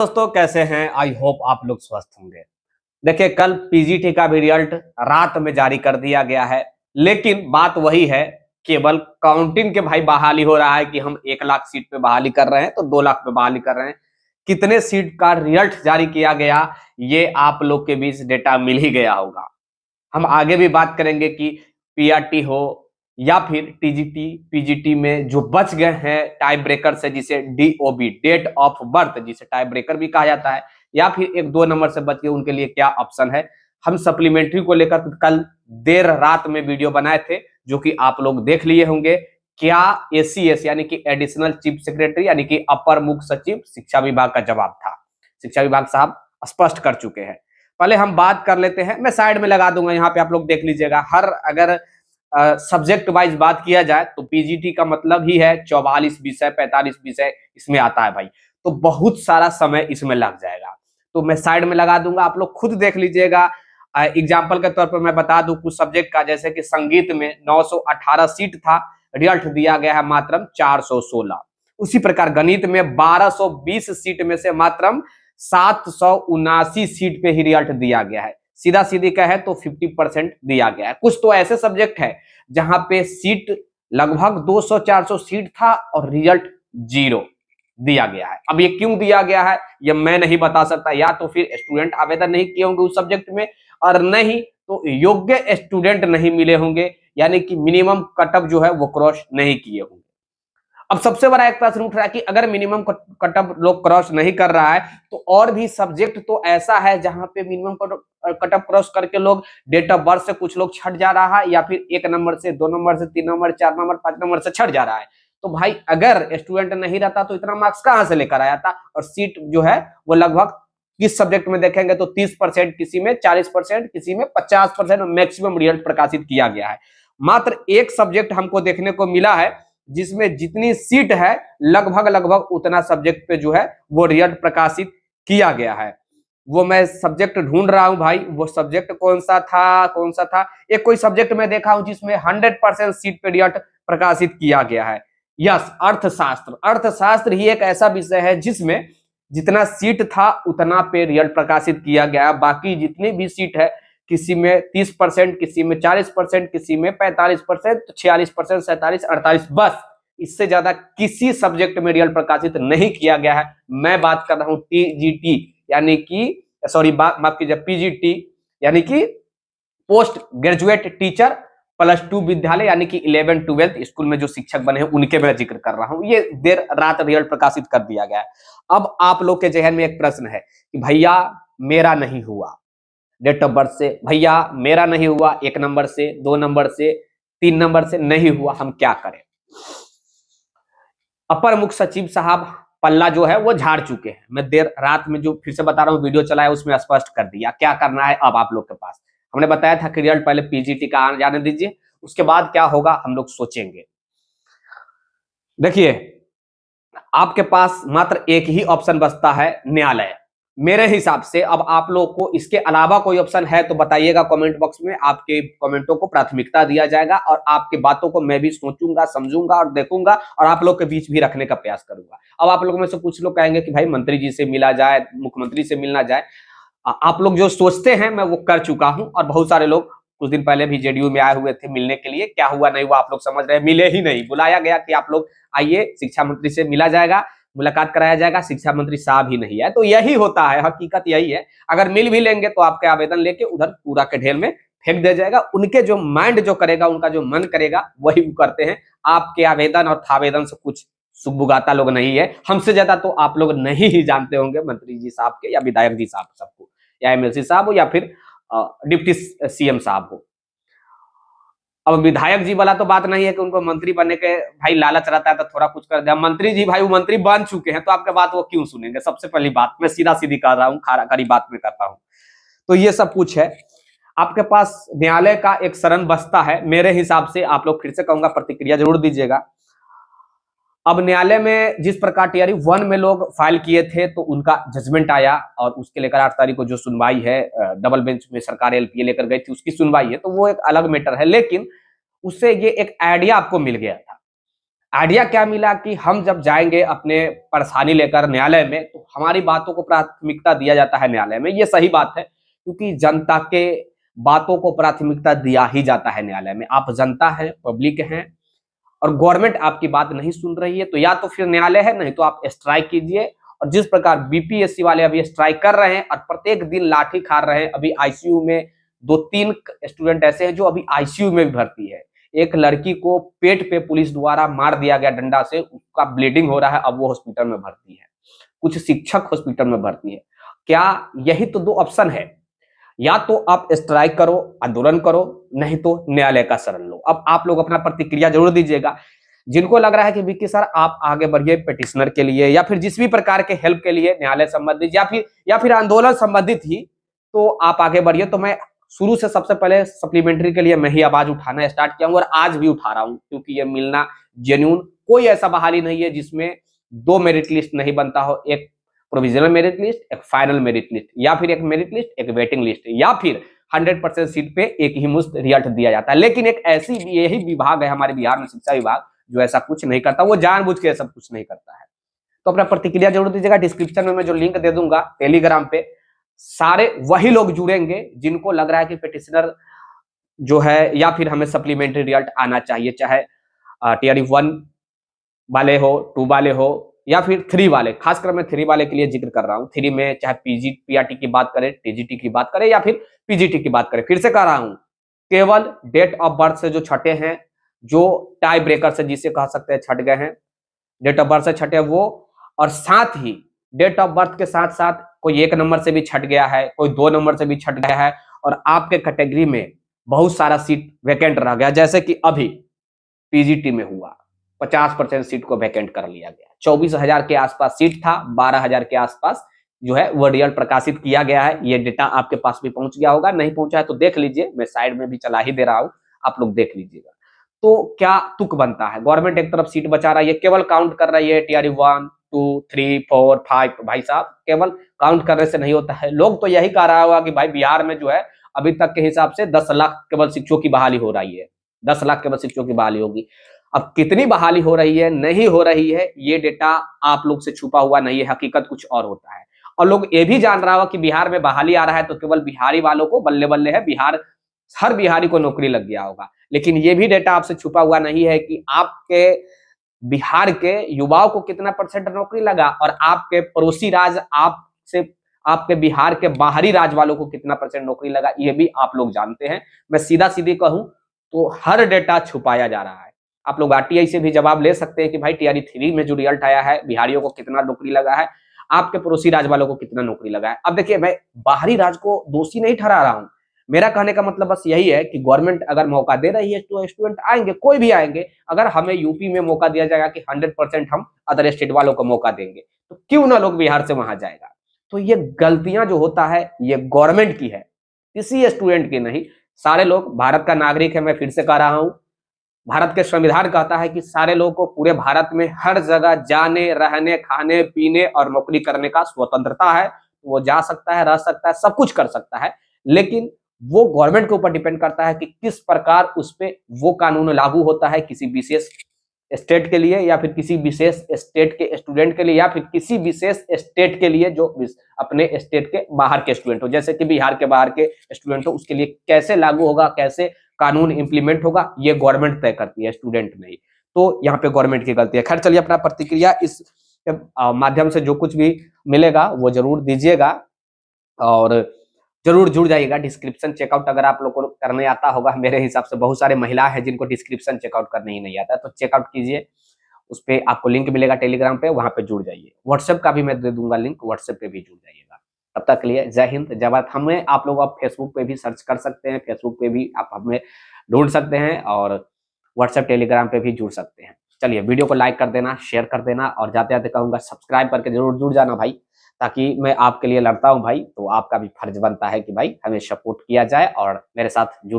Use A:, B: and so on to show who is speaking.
A: दोस्तों कैसे हैं। आई होप आप लोग स्वस्थ होंगे। देखिए कल पीजीटी का भी रिजल्ट रात में जारी कर दिया गया है, लेकिन बात वही है, केवल काउंटिंग के भाई बहाली हो रहा है कि हम 1 लाख सीट पे बहाली कर रहे हैं तो 2 लाख पे बहाली कर रहे हैं। कितने सीट का रिजल्ट जारी किया गया ये आप लोग के बीच डेटा मिल ही गया होगा। हम आगे भी बात करेंगे कि पीआरटी हो या फिर टीजीटी पीजीटी में जो बच गए हैं टाई ब्रेकर से, जिसे डीओबी डेट ऑफ बर्थ जिसे टाई ब्रेकर भी कहा जाता है, या फिर 1-2 नंबर से बच गए उनके लिए क्या ऑप्शन है। हम सप्लीमेंट्री को लेकर कल देर रात में वीडियो बनाए थे जो कि आप लोग देख लिए होंगे। क्या एसीएस यानी कि एडिशनल चीफ सेक्रेटरी यानी कि अपर मुख्य सचिव शिक्षा विभाग का जवाब था। शिक्षा विभाग साहब स्पष्ट कर चुके हैं। पहले हम बात कर लेते हैं, मैं साइड में लगा दूंगा, यहाँ पे आप लोग देख लीजिएगा। हर अगर सब्जेक्ट वाइज बात किया जाए तो पीजीटी का मतलब ही है 44 विषय 45 विषय इसमें आता है भाई, तो बहुत सारा समय इसमें लग जाएगा। तो मैं साइड में लगा दूंगा, आप लोग खुद देख लीजिएगा। एग्जाम्पल के तौर पर मैं बता दूं कुछ सब्जेक्ट का, जैसे कि संगीत में 918 सीट था, रिजल्ट दिया गया है मात्र 416। उसी प्रकार गणित में 1220 सीट में से मात्र 779 सीट पे ही रिजल्ट दिया गया है। सीधा सीधी कहे तो 50% दिया गया है। कुछ तो ऐसे सब्जेक्ट है जहां पे सीट लगभग 200-400 सीट था और रिजल्ट 0 दिया गया है। अब ये क्यों दिया गया है ये मैं नहीं बता सकता, या तो फिर स्टूडेंट आवेदन नहीं किए होंगे उस सब्जेक्ट में, और नहीं तो योग्य स्टूडेंट नहीं मिले होंगे, यानी कि मिनिमम कटअप जो है वो क्रॉस नहीं किए होंगे। अब सबसे बड़ा एक प्रश्न उठ रहा है कि अगर मिनिमम कटअप लोग क्रॉस नहीं कर रहा है तो और भी सब्जेक्ट तो ऐसा है जहां पे मिनिमम कटअप क्रॉस करके लोग डेट ऑफ बर्थ से कुछ लोग छट जा रहा है, या फिर 1 नंबर से 2 नंबर से 3 नंबर 4 नंबर 5 नंबर से छट जा रहा है। तो भाई अगर स्टूडेंट नहीं रहता तो इतना मार्क्स कहां से लेकर आया था। और सीट जो है वो लगभग किस सब्जेक्ट में देखेंगे तो 30%, किसी में 40%, किसी में 50% मैक्सिमम रिजल्ट प्रकाशित किया गया है। मात्र एक सब्जेक्ट हमको देखने को मिला है जिसमें जितनी सीट है लगभग लगभग उतना सब्जेक्ट पे जो है वो रिजल्ट प्रकाशित किया गया है। वो मैं सब्जेक्ट ढूंढ रहा हूं भाई, वो सब्जेक्ट कौन सा था। एक कोई सब्जेक्ट में देखा हूं जिसमें 100% सीट पे रिजल्ट प्रकाशित किया गया है। यस, अर्थशास्त्र। अर्थशास्त्र ही एक ऐसा विषय है जिसमें जितना सीट था उतना पे रिजल्ट प्रकाशित किया गया। बाकी जितनी भी सीट है, किसी में 30%, किसी में 40%, किसी में 45%, 46%, 47, 48, बस इससे ज्यादा किसी सब्जेक्ट में रिजल्ट प्रकाशित नहीं किया गया है। मैं बात कर रहा हूं टीजीटी यानी कि माफ कीजिए पीजीटी यानी कि पोस्ट ग्रेजुएट टीचर +2 विद्यालय यानी कि 11-12 स्कूल में जो शिक्षक बने हैं उनके मैं जिक्र कर रहा हूं। ये देर रात रिजल्ट प्रकाशित कर दिया गया है। अब आप लोग के जहन में एक प्रश्न है कि भैया मेरा नहीं हुआ डेट ऑफ बर्थ से, भैया मेरा नहीं हुआ 1 नंबर से 2 नंबर से 3 नंबर से नहीं हुआ, हम क्या करें। अपर मुख्य सचिव साहब पल्ला जो है वो झाड़ चुके हैं। मैं देर रात में जो फिर से बता रहा हूँ वीडियो चलाया उसमें स्पष्ट कर दिया क्या करना है। अब आप लोग के पास हमने बताया था कि रिजल्ट पहले पीजीटी का आने जाने दीजिए, उसके बाद क्या होगा हम लोग सोचेंगे। देखिए आपके पास मात्र एक ही ऑप्शन बचता है, न्यायालय। मेरे हिसाब से अब आप लोग को इसके अलावा कोई ऑप्शन है तो बताइएगा कमेंट बॉक्स में। आपके कमेंटों को प्राथमिकता दिया जाएगा और आपकी बातों को मैं भी सोचूंगा, समझूंगा और देखूंगा और आप लोग के बीच भी रखने का प्रयास करूंगा। अब आप लोगों में से कुछ लोग कहेंगे कि भाई मंत्री जी से मिला जाए, मुख्यमंत्री से मिलना जाए। आप लोग जो सोचते हैं मैं वो कर चुका हूं, और बहुत सारे लोग कुछ दिन पहले भी जेडीयू में आए हुए थे मिलने के लिए। क्या हुआ नहीं हुआ आप लोग समझ रहे हैं, मिले ही नहीं। बुलाया गया कि आप लोग आइए, शिक्षा मंत्री से मिला जाएगा, मुलाकात कराया जाएगा, शिक्षा मंत्री साहब ही नहीं है। तो यही होता है, हकीकत यही है। अगर मिल भी लेंगे तो आपके आवेदन लेके उधर कूड़ा के ढेर में फेंक दिया जाएगा। उनके जो माइंड जो करेगा, उनका जो मन करेगा वही वो करते हैं। आपके आवेदन और थावेदन से कुछ सुबुगाता लोग नहीं है। हमसे ज्यादा तो आप लोग नहीं ही जानते होंगे मंत्री जी साहब के या विधायक जी साहब सबको, या एमएलसी साहब हो या फिर डिप्टी सीएम साहब हो। अब विधायक जी वाला तो बात नहीं है कि उनको मंत्री बनने के भाई लालच रहता है तो थोड़ा कुछ कर दे। मंत्री जी भाई वो मंत्री बन चुके हैं तो आपके बात वो क्यों सुनेंगे। सबसे पहली बात मैं सीधा सीधी कर रहा हूँ, खारा खरी बात में करता हूँ। तो ये सब कुछ है। आपके पास न्यायालय का एक शरण बसता है मेरे हिसाब से। आप लोग फिर से कहूंगा प्रतिक्रिया जरूर दीजिएगा। अब न्यायालय में जिस प्रकार टीआरई 1 में लोग फाइल किए थे तो उनका जजमेंट आया और उसके लेकर 8 तारीख को जो सुनवाई है, डबल बेंच में सरकार एलपीए लेकर गई थी उसकी सुनवाई है, तो वो एक अलग मैटर है। लेकिन उससे ये एक आइडिया आपको मिल गया था। आइडिया क्या मिला कि हम जब जाएंगे अपने परेशानी लेकर न्यायालय में तो हमारी बातों को प्राथमिकता दिया जाता है न्यायालय में। ये सही बात है क्योंकि जनता के बातों को प्राथमिकता दिया ही जाता है न्यायालय में। आप जनता है, पब्लिक हैं और गवर्नमेंट आपकी बात नहीं सुन रही है तो या तो फिर न्यायालय है, नहीं तो आप स्ट्राइक कीजिए। और जिस प्रकार बीपीएससी वाले अभी स्ट्राइक कर रहे हैं और प्रत्येक दिन लाठी खा रहे हैं, अभी आईसीयू में 2-3 स्टूडेंट ऐसे हैं जो अभी आईसीयू में भी भर्ती है। एक लड़की को पेट पे पुलिस द्वारा मार दिया गया डंडा से, उसका ब्लीडिंग हो रहा है, अब वो हॉस्पिटल में भर्ती है। कुछ शिक्षक हॉस्पिटल में भर्ती है। क्या यही तो दो ऑप्शन है, या तो आप स्ट्राइक करो, आंदोलन करो, नहीं तो न्यायालय का शरण लो। अब आप लोग अपना प्रतिक्रिया जरूर दीजिएगा। जिनको लग रहा है कि विक्की सर आप आगे बढ़िए पिटिशनर के लिए या फिर जिस भी प्रकार के हेल्प के लिए, न्यायालय संबंधित या फिर आंदोलन संबंधित ही, तो आप आगे बढ़िए। तो मैं शुरू से सबसे पहले सप्लीमेंट्री के लिए मैं ही आवाज उठाना स्टार्ट किया हूं और आज भी उठा रहा हूं क्योंकि ये मिलना जेन्युइन। कोई ऐसा बहाली नहीं है जिसमें 2 मेरिट लिस्ट नहीं बनता हो, एक प्रोविजनल मेरिट लिस्ट, एक फाइनल मेरिट लिस्ट, या फिर एक मेरिट लिस्ट, एक वेटिंग लिस्ट, या फिर 100% सीट पे एक ही मुश्त रिजल्ट दिया जाता है। लेकिन एक ऐसी यही विभाग है हमारे बिहार में, शिक्षा विभाग, जो ऐसा कुछ नहीं करता। वो जानबूझ के सब कुछ नहीं करता है। तो अपना प्रतिक्रिया जरूर दीजिएगा। डिस्क्रिप्शन में मैं जो लिंक दे दूंगा टेलीग्राम पे, सारे वही लोग जुड़ेंगे जिनको लग रहा है कि पिटिशनर जो है या फिर हमें सप्लीमेंट्री रिजल्ट आना चाहिए, चाहे टीआरई 1 वाले हो, 2 वाले हो या फिर 3 वाले। खासकर मैं 3 वाले के लिए जिक्र कर रहा हूं। 3 में चाहे पीजी पीआरटी की बात करें, टीजीटी की बात करें या फिर पीजीटी की बात करें, फिर से कह रहा हूं, केवल डेट ऑफ बर्थ से जो छठे हैं, जो टाई ब्रेकर से जिसे कह सकते हैं छट गए हैं, डेट ऑफ बर्थ से छठे वो, और साथ ही डेट ऑफ बर्थ के साथ साथ कोई 1 नंबर से भी छट गया है, कोई 2 नंबर से भी छट गया है और आपके कैटेगरी में बहुत सारा सीट वैकेंट रह गया, जैसे कि अभी पीजीटी में हुआ, 50% सीट को वैकेंट कर लिया गया। 24,000 के आसपास सीट था, 12,000 के आसपास जो है वो रिजल्ट प्रकाशित किया गया है। ये डेटा आपके पास भी पहुंच गया होगा, नहीं पहुंचा है तो देख लीजिए, मैं साइड में भी चला ही दे रहा हूं, आप लोग देख लीजिएगा। तो क्या तुक बनता है, गवर्नमेंट एक तरफ सीट बचा रही है, केवल काउंट कर रही है टीआरई 1, 2, 3, 4, 5। भाई साहब, केवल काउंट करने से नहीं होता है। लोग तो यही कह रहा होगा कि भाई बिहार में जो है अभी तक के हिसाब से 10 लाख केवल शिक्षकों की बहाली हो रही है, 10 लाख केवल शिक्षकों की बहाली होगी। अब कितनी बहाली हो रही है, नहीं हो रही है, ये डेटा आप लोग से छुपा हुआ नहीं है, हकीकत कुछ और होता है। और लोग ये भी जान रहा होगा कि बिहार में बहाली आ रहा है तो केवल बिहारी वालों को बल्ले बल्ले है, बिहार हर बिहारी को नौकरी लग गया होगा। लेकिन ये भी डेटा आपसे छुपा हुआ नहीं है कि आपके बिहार के युवाओं को कितना परसेंट नौकरी लगा और आपके पड़ोसी राज्य आपसे, आपके बिहार के बाहरी राज्य वालों को कितना परसेंट नौकरी लगा, ये भी आप लोग जानते हैं। मैं सीधा सीधी कहूं तो हर डेटा छुपाया जा रहा है। आप लोग आरटीआई से भी जवाब ले सकते हैं कि भाई टीआरई 3 में जो रिजल्ट आया है, बिहारियों को कितना नौकरी लगा है, आपके पड़ोसी राज्य वालों को कितना नौकरी लगा है। अब देखिए, मैं बाहरी राज्य को दोषी नहीं ठहरा रहा हूं। मेरा कहने का मतलब बस यही है कि गवर्नमेंट अगर मौका दे रही है तो स्टूडेंट आएंगे, कोई भी आएंगे। अगर हमें यूपी में मौका दिया जाएगा कि 100% हम अदर स्टेट वालों को मौका देंगे, तो क्यों ना लोग बिहार से वहां जाएगा। तो ये गलतियां जो होता है ये गवर्नमेंट की है, किसी स्टूडेंट की नहीं। सारे लोग भारत का नागरिक है। मैं फिर से कह रहा हूं, भारत के संविधान कहता है कि सारे लोगों को पूरे भारत में हर जगह जाने, रहने, खाने, पीने और नौकरी करने का स्वतंत्रता है। वो जा सकता है, रह सकता है, सब कुछ कर सकता है। लेकिन वो गवर्नमेंट के ऊपर डिपेंड करता है कि किस प्रकार उस पे वो कानून लागू होता है, किसी विशेष स्टेट के लिए या फिर किसी विशेष स्टेट के स्टूडेंट के लिए या फिर किसी विशेष स्टेट के लिए जो अपने स्टेट के बाहर के स्टूडेंट हो, जैसे कि बिहार के बाहर के स्टूडेंट हो, उसके लिए कैसे लागू होगा, कैसे कानून इंप्लीमेंट होगा, ये गवर्नमेंट तय करती है, स्टूडेंट नहीं। तो यहाँ पे गवर्नमेंट की गलती है। खैर चलिए, अपना प्रतिक्रिया इस माध्यम से जो कुछ भी मिलेगा वो जरूर दीजिएगा और जरूर जुड़ जाइएगा। डिस्क्रिप्शन चेकआउट अगर आप लोग को करने आता होगा, मेरे हिसाब से बहुत सारे महिला है जिनको डिस्क्रिप्शन चेकआउट करने ही नहीं आता है, तो चेकआउट कीजिए। उस पर आपको लिंक मिलेगा टेलीग्राम पे, वहां पे जुड़ जाइए। व्हाट्सएप का भी मैं दे दूंगा लिंक, व्हाट्सएप पे भी जुड़ जाइएगा। तब तक के लिए जय हिंद, जय भारत। हमें आप लोग आप फेसबुक पे भी सर्च कर सकते हैं, फेसबुक पे भी आप हमें ढूंढ सकते हैं और व्हाट्सएप टेलीग्राम पे भी जुड़ सकते हैं। चलिए, वीडियो को लाइक कर देना, शेयर कर देना और जाते जाते कहूंगा सब्सक्राइब करके जरूर जुड़ जाना भाई, ताकि मैं आपके लिए लड़ता हूं भाई, तो आपका भी फर्ज बनता है कि भाई हमें सपोर्ट किया जाए और मेरे साथ जुड़